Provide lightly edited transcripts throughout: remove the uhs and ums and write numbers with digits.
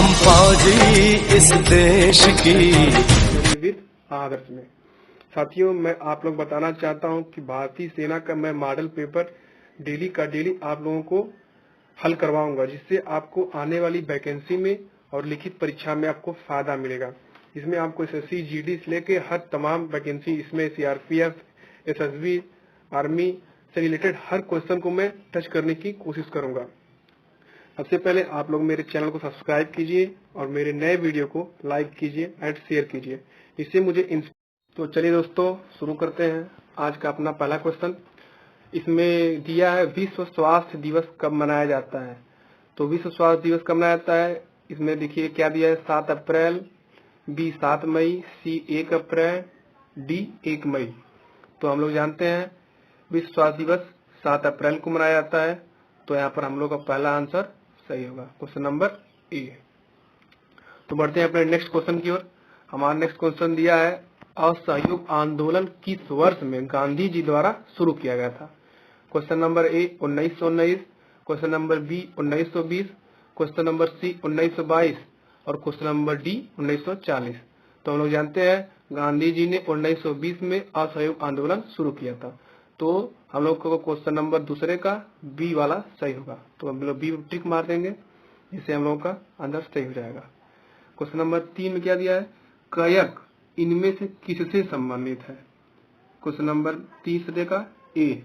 हम फौजी इस देश की। विद आदर्श में साथियों, मैं आप लोग बताना चाहता हूं कि भारतीय सेना का मैं मॉडल पेपर डेली का डेली आप लोगों को हल करवाऊंगा, जिससे आपको आने वाली वैकेंसी में और लिखित परीक्षा में आपको फायदा मिलेगा। इसमें आपको एसएससी जीडी से लेके हर तमाम वैकेंसी, इसमें सीआरपीएफ, एसएसबी, आर्मी से रिलेटेड हर क्वेश्चन को मैं टच करने की कोशिश करूंगा। सबसे पहले आप लोग मेरे चैनल को सब्सक्राइब कीजिए और मेरे नए वीडियो को लाइक कीजिए एंड शेयर कीजिए, इससे मुझे तो चलिए दोस्तों, शुरू करते हैं आज का अपना पहला क्वेश्चन। इसमें दिया है विश्व स्वास्थ्य दिवस कब मनाया जाता है। तो विश्व स्वास्थ्य दिवस कब मनाया जाता है, इसमें देखिए क्या दिया है, 7 अप्रैल, बी 7 मई, सी 1 अप्रैल, डी 1 मई। तो हम लोग जानते हैं विश्व स्वास्थ्य दिवस 7 अप्रैल को मनाया जाता है, तो यहाँ पर हम लोग का पहला आंसर सही होगा, क्वेश्चन नंबर ए। तो बढ़ते हैं अपने नेक्स्ट क्वेश्चन की ओर। हमारा नेक्स्ट क्वेश्चन दिया है, असहयोग आंदोलन किस वर्ष में गांधी जी द्वारा शुरू किया गया था। Question number A 1919, question number B 1920, question number C 1922 और क्वेश्चन नंबर डी 1940। तो हम लोग जानते हैं गांधी जी ने 1920 में असहयोग आंदोलन शुरू किया था, तो हम लोग को क्वेश्चन नंबर दूसरे का बी वाला सही होगा। तो हम लोग बी टिक मार देंगे, जिससे हम लोगों का आंसर सही हो जाएगा। क्वेश्चन नंबर 3 में क्या दिया है, कयक इनमें से किससे संबंधित है। क्वेश्चन नंबर 3 का ए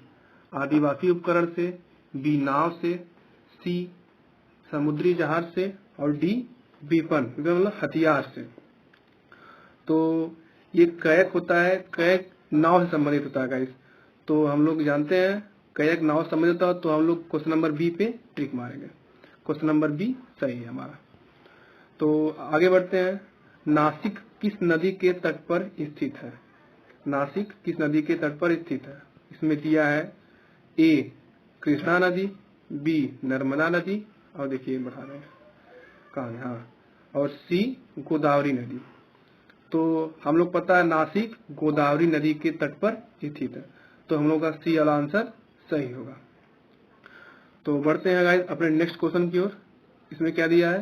आदिवासी उपकरण से, बी नाव से, सी समुद्री जहाज से और डी विपन मतलब हथियार से। तो ये कयक होता है, कयक नाव से संबंधित होता है गाइस। तो हम लोग जानते हैं कयक नाव से संबंधित होता है, तो हम लोग क्वेश्चन नंबर बी पे टिक मारेंगे, क्वेश्चन नंबर बी सही है हमारा। तो आगे बढ़ते हैं, नासिक किस नदी के तट पर स्थित है। नासिक किस नदी के तट पर स्थित है। इसमें दिया है ए कृष्णा नदी, बी नर्मदा नदी और देखिए बढ़ा रहे हैं कहाँ है, हाँ, और सी गोदावरी नदी। तो हम लोग पता है नासिक गोदावरी नदी के तट पर स्थित है, तो हम लोग का सी वाला आंसर सही होगा। तो बढ़ते हैं गाइस अपने नेक्स्ट क्वेश्चन की ओर। इसमें क्या दिया है,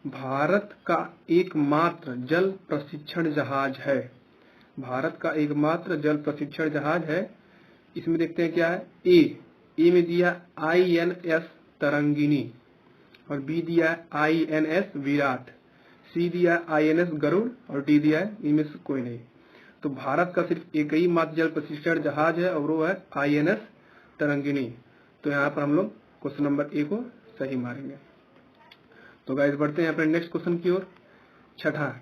भारत का एकमात्र जल प्रशिक्षण जहाज है। भारत का एकमात्र जल प्रशिक्षण जहाज है। इसमें देखते हैं क्या है, ए में दिया INS तरंगिनी और बी दिया है INS विराट, सी दिया है INS गरुड़ और डी दिया है इनमें से कोई नहीं। तो भारत का सिर्फ एक ही मात्र जल प्रशिक्षण जहाज है और वो है INS तरंगिनी। तो यहाँ पर हम लोग क्वेश्चन नंबर ए को सही मारेंगे। तो गाइस बढ़ते हैं अपने नेक्स्ट क्वेश्चन की ओर। छठा,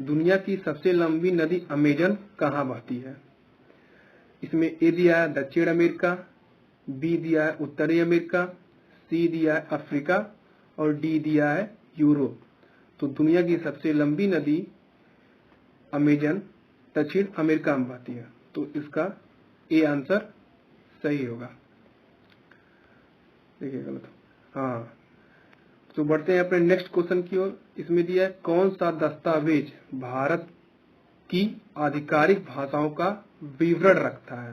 दुनिया की सबसे लंबी नदी अमेजन कहाँ बहती है। इसमें ए दिया है दक्षिण अमेरिका, बी दिया है उत्तरी अमेरिका, सी दिया है अफ्रीका और डी दिया है यूरोप। तो दुनिया की सबसे लंबी नदी अमेजन दक्षिण अमेरिका में बहती है, तो इसका ए आंसर सही होगा। देखिए गलत, हाँ। तो बढ़ते हैं अपने नेक्स्ट क्वेश्चन की ओर। इसमें दिया है कौन सा दस्तावेज भारत की आधिकारिक भाषाओं का विवरण रखता है।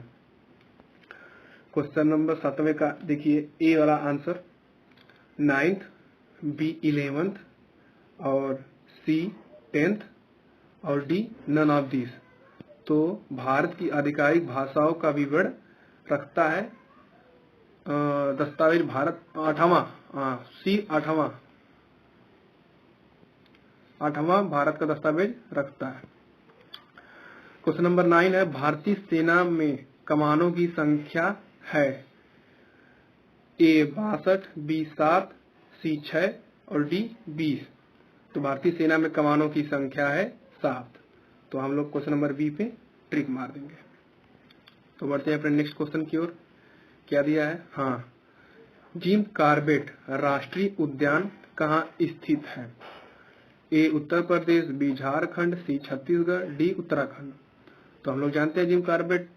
क्वेश्चन नंबर 7 का देखिए ए वाला आंसर 9th, बी 11th और सी 10th और डी नन ऑफ दिस। तो भारत की आधिकारिक भाषाओं का विवरण रखता है दस्तावेज भारत 8वां, सी 8वां भारत का दस्तावेज रखता है। क्वेश्चन नंबर 9 है, भारतीय सेना में कमानों की संख्या है। ए 62, बी 7, सी 6 और डी 20। तो भारतीय सेना में कमानों की संख्या है 7। तो हम लोग क्वेश्चन नंबर बी पे ट्रिक मार देंगे। तो बढ़ते हैं अपने नेक्स्ट क्वेश्चन की ओर। क्या दिया है, हाँ, जिम कार्बेट राष्ट्रीय उद्यान कहाँ स्थित है। ए उत्तर प्रदेश, बी झारखंड, सी छत्तीसगढ़, डी उत्तराखंड। तो हम लोग जानते हैं जिम कार्बेट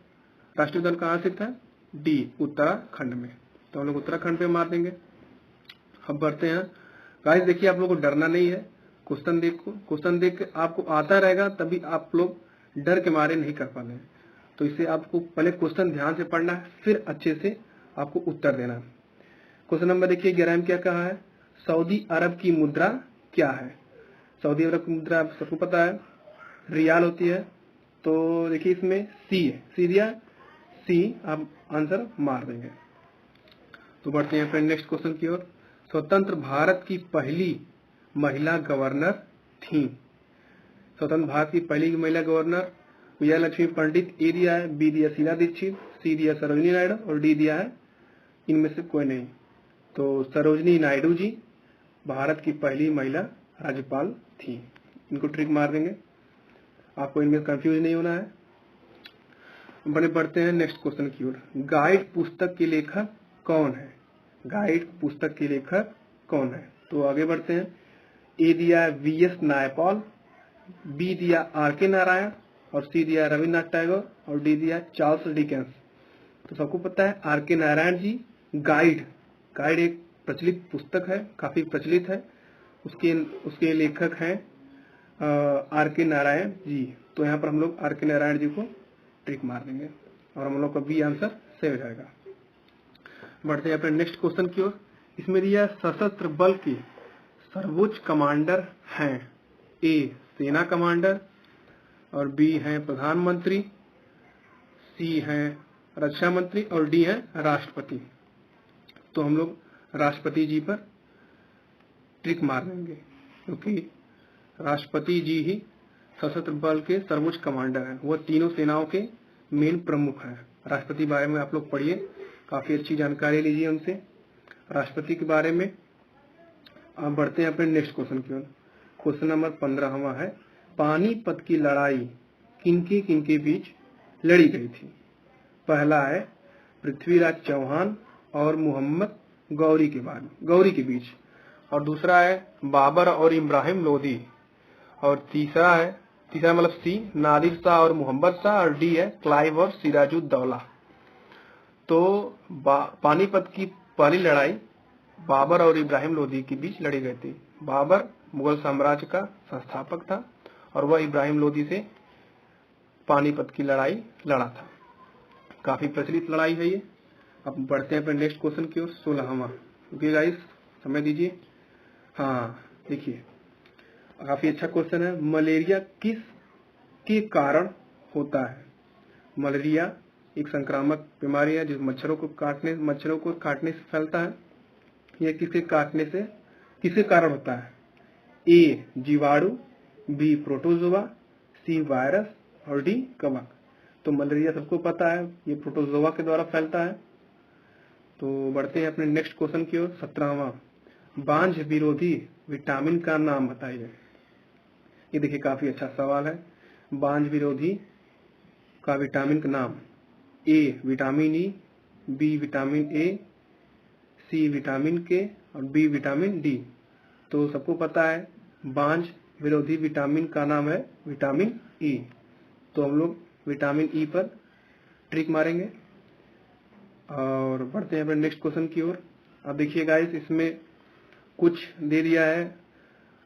राष्ट्रीय उद्यान कहाँ स्थित है, डी उत्तराखंड में। तो हम लोग उत्तराखंड पे मार देंगे। अब बढ़ते हैं गाइस, देखिए आप लोगों को डरना नहीं है, क्वेश्चन देख के आपको आता रहेगा, तभी आप लोग डर के मारे नहीं कर पाते हैं। तो इससे आपको पहले क्वेश्चन ध्यान से पढ़ना है, फिर अच्छे से आपको उत्तर देना है। क्वेश्चन नंबर देखिए 11 में क्या कहा है, सऊदी अरब की मुद्रा क्या है। सऊदी अरब की मुद्रा सबको पता है रियाल होती है। तो देखिए इसमें सी है, सी दिया, सी आप आंसर मार देंगे। तो बढ़ते हैं फ्रेंड नेक्स्ट क्वेश्चन की ओर। स्वतंत्र भारत की पहली महिला गवर्नर थी। स्वतंत्र भारत की पहली महिला गवर्नर विजया लक्ष्मी पंडित, ए दिया है, बी दिया शीला दीक्षित, सी दिया सरोजिनी नायडू और डी दिया है इनमें से कोई नहीं। तो सरोजिनी नायडू जी भारत की पहली महिला राज्यपाल थी। इनको ट्रिक मार देंगे, आपको इनमें कंफ्यूज नहीं होना है। बड़े बढ़ते हैं नेक्स्ट क्वेश्चन की ओर। गाइड पुस्तक के लेखक कौन है? गाइड पुस्तक के लेखक कौन है? तो आगे बढ़ते हैं। ए दिया वी.एस. नायपॉल, बी दिया आर.के. नारायण और सी दिया रविन्द्रनाथ टैगोर और डी दिया चार्ल्स डिकेंस। तो सबको पता है आर.के. नारायण जी गाइड एक प्रचलित पुस्तक है, काफी प्रचलित है, उसके लेखक हैं आर.के. नारायण जी। तो यहाँ पर हम लोग आर.के. नारायण जी को ट्रिक मार देंगे और हम लोग का बी आंसर सही हो जाएगा। बढ़ते हैं अपने नेक्स्ट क्वेश्चन की ओर। इसमें दिया सशस्त्र बल के सर्वोच्च कमांडर हैं। ए सेना कमांडर और बी है प्रधानमंत्री, सी है रक्षा मंत्री और डी है राष्ट्रपति। तो हम लोग राष्ट्रपति जी पर ट्रिक मार देंगे क्योंकि राष्ट्रपति जी ही सशस्त्र बल के सर्वोच्च कमांडर हैं, वो तीनों सेनाओं के मेन प्रमुख हैं। राष्ट्रपति बारे में आप लोग पढ़िए, काफी अच्छी जानकारी लीजिए उनसे राष्ट्रपति के बारे में। अब बढ़ते हैं अपने नेक्स्ट क्वेश्चन की ओर। क्वेश्चन नंबर 15वां है, पानीपत की लड़ाई किनके बीच लड़ी गई थी? पहला है पृथ्वीराज चौहान और मोहम्मद गौरी के बीच, और दूसरा है बाबर और इब्राहिम लोदी, और तीसरा मतलब सी नादिर शाह और मोहम्मद शाह, और डी है क्लाइव और सिराजुद्दौला। तो पानीपत की पहली लड़ाई बाबर और इब्राहिम लोदी के बीच लड़ी गई थी। बाबर मुगल साम्राज्य का संस्थापक था और वह इब्राहिम लोदी से पानीपत की लड़ाई लड़ा था। काफी प्रचलित लड़ाई है ये। अब बढ़ते हैं अपने नेक्स्ट क्वेश्चन की ओर। 16वां। ओके गाइस, समय दीजिए। हाँ देखिए, काफी अच्छा क्वेश्चन है। मलेरिया किस के कारण होता है? मलेरिया एक संक्रामक बीमारी है जो मच्छरों को काटने से फैलता है। यह किसके कारण होता है? ए जीवाणु, बी प्रोटोजोआ, सी वायरस और डी कवक। तो मलेरिया सबको पता है ये प्रोटोजोआ के द्वारा फैलता है। तो बढ़ते हैं अपने नेक्स्ट क्वेश्चन की ओर। 17वां, बांझ विरोधी विटामिन का नाम बताइए। ये देखिए काफी अच्छा सवाल है। बांझ विरोधी का विटामिन का नाम। A vitamin E, B vitamin A, C vitamin K और बी विटामिन डी। तो सबको पता है बांझ विरोधी विटामिन का नाम है विटामिन ई। तो हम लोग विटामिन ई पर ट्रिक मारेंगे और बढ़ते हैं अपने नेक्स्ट क्वेश्चन की ओर। अब देखिए गाइस, इसमें कुछ दे दिया है,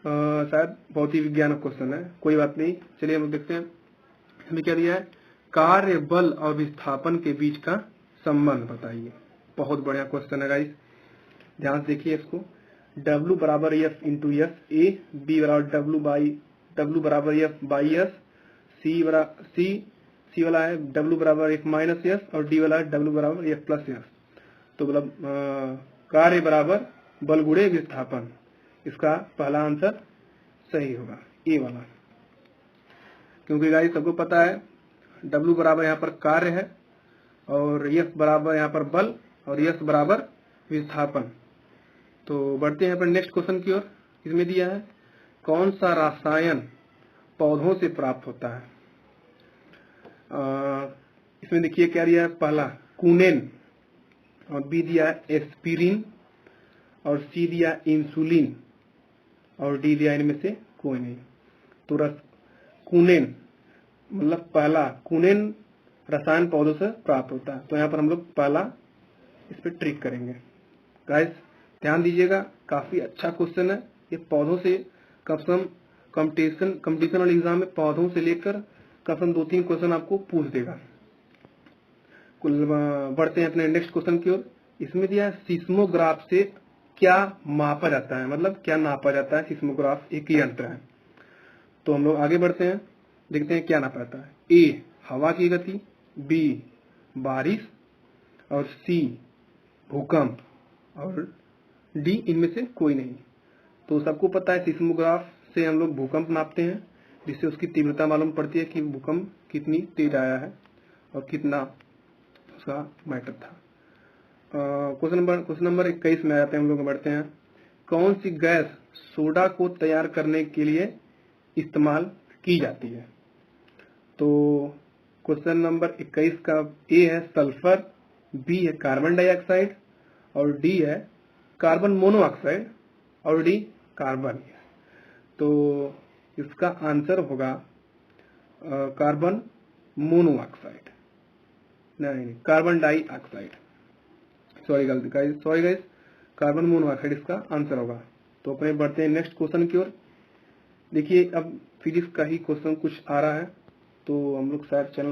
शायद भौतिक विज्ञान क्वेश्चन है, कोई बात नहीं, चलिए हम लोग देखते हैं। इसमें क्या दिया है? कार्य बल और विस्थापन के बीच का संबंध बताइए। बहुत बढ़िया क्वेश्चन है गाइस, ध्यान से देखिए इसको। W बराबर F into S, A B बराबर W बराबर F बाई एस, सी वाला है W बराबर F माइनस एस और डी वाला है W बराबर F प्लस एस। तो मतलब कार्य बराबर बल गुणे विस्थापन, इसका पहला आंसर सही होगा ए वाला, क्योंकि गाइस सबको पता है W बराबर यहाँ पर कार्य है और F बराबर यहाँ पर बल और S बराबर विस्थापन। तो बढ़ते हैं पर नेक्स्ट क्वेश्चन की ओर। इसमें दिया है कौन सा रसायन पौधों से प्राप्त होता है? इसमें देखिए क्या दिया है, पहला कुनेन और बी दिया है एस्पिरिन और सी दिया इंसुलिन और डी दिया इनमें से कोई नहीं। तो कुनेन मतलब पहला कुनेन रसायन पौधों से प्राप्त होता है। तो यहाँ पर हम लोग पहला इस पर ट्रिक करेंगे। गाइस ध्यान दीजिएगा, काफी अच्छा क्वेश्चन है ये। पौधों से कम से कम कंपटीशन वाले एग्जाम में पौधों से लेकर कम से कम 2-3 क्वेश्चन आपको पूछ देगा। बढ़ते हैं अपने नेक्स्ट क्वेश्चन की ओर। इसमें दिया है सिस्मोग्राफ से क्या मापा जाता है, मतलब क्या नापा जाता है? सिस्मोग्राफ एक यंत्र है। तो हम लोग आगे बढ़ते हैं, देखते हैं क्या नापा जाता है। ए हवा की गति, बी बारिश, और सी भूकंप, और डी इनमें से कोई नहीं। तो सबको पता है सिस्मोग्राफ से हम लोग भूकंप नापते हैं, जिससे उसकी तीव्रता मालूम पड़ती है कि भूकंप कितनी तेज आया है और कितना उसका मैटर था। क्वेश्चन नंबर 21 में आते हैं, हम लोग बढ़ते हैं। कौन सी गैस सोडा को तैयार करने के लिए इस्तेमाल की जाती है? तो क्वेश्चन नंबर 21 का ए है सल्फर, बी है कार्बन डाइऑक्साइड, और डी है कार्बन मोनोऑक्साइड, और डी कार्बन। तो इसका आंसर होगा कार्बन मोनोऑक्साइड, नहीं carbon dioxide, sorry guys, carbon monoxide इसका आंसर होगा। तो अपने बढ़ते हैं नेक्स्ट क्वेश्चन की ओर। देखिए अब फिजिक्स का ही क्वेश्चन कुछ आ रहा है, तो हम लोग शायद चैनल